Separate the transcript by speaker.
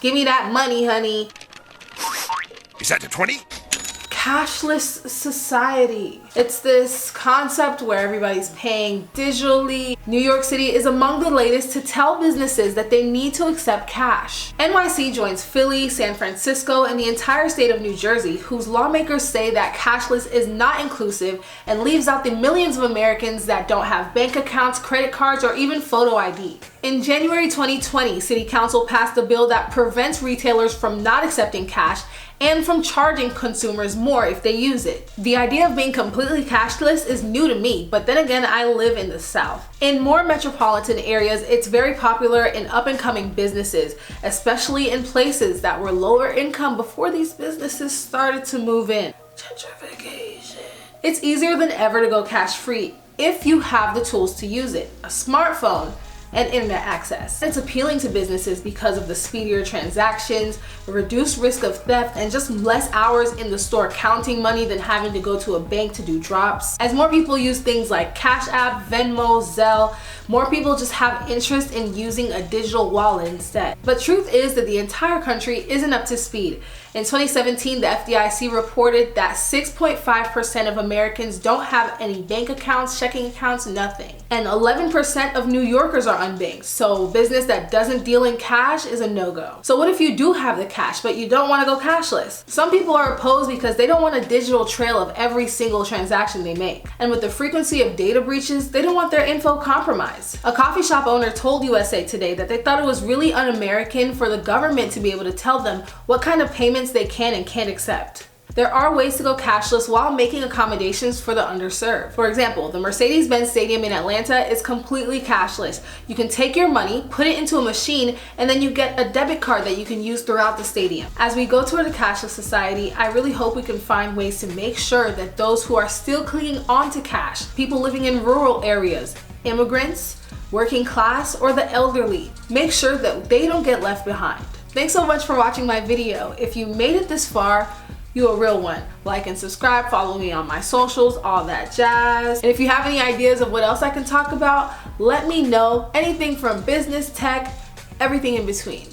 Speaker 1: Give me that money, honey.
Speaker 2: Is that the 20?
Speaker 1: Cashless society. It's this concept where everybody's paying digitally. New York City is among the latest to tell businesses that they need to accept cash. NYC joins Philly, San Francisco, and the entire state of New Jersey, whose lawmakers say that cashless is not inclusive and leaves out the millions of Americans that don't have bank accounts, credit cards, or even photo ID. In January 2020, City Council passed a bill that prevents retailers from not accepting cash and from charging consumers more if they use it. The idea of being completely cashless is new to me, but then again, I live in the South. In more metropolitan areas, it's very popular in up-and-coming businesses, especially in places that were lower income before these businesses started to move in. Gentrification. It's easier than ever to go cash-free if you have the tools to use it. A smartphone and internet access. It's appealing to businesses because of the speedier transactions, the reduced risk of theft, and just less hours in the store counting money than having to go to a bank to do drops. As more people use things like Cash App, Venmo, Zelle, more people just have interest in using a digital wallet instead. But truth is that the entire country isn't up to speed. In 2017, the FDIC reported that 6.5% of Americans don't have any bank accounts, checking accounts, nothing. And 11% of New Yorkers are unbanked, so business that doesn't deal in cash is a no-go. So what if you do have the cash, but you don't want to go cashless? Some people are opposed because they don't want a digital trail of every single transaction they make. And with the frequency of data breaches, they don't want their info compromised. A coffee shop owner told USA Today that they thought it was really un-American for the government to be able to tell them what kind of payments they can and can't accept. There are ways to go cashless while making accommodations for the underserved. For example, the Mercedes-Benz Stadium in Atlanta is completely cashless. You can take your money, put it into a machine, and then you get a debit card that you can use throughout the stadium. As we go toward a cashless society, I really hope we can find ways to make sure that those who are still clinging on to cash, people living in rural areas, immigrants, working class, or the elderly, make sure that they don't get left behind. Thanks so much for watching my video. If you made it this far, you a real one. Like and subscribe, follow me on my socials, all that jazz. And if you have any ideas of what else I can talk about, let me know. Anything from business, tech, everything in between.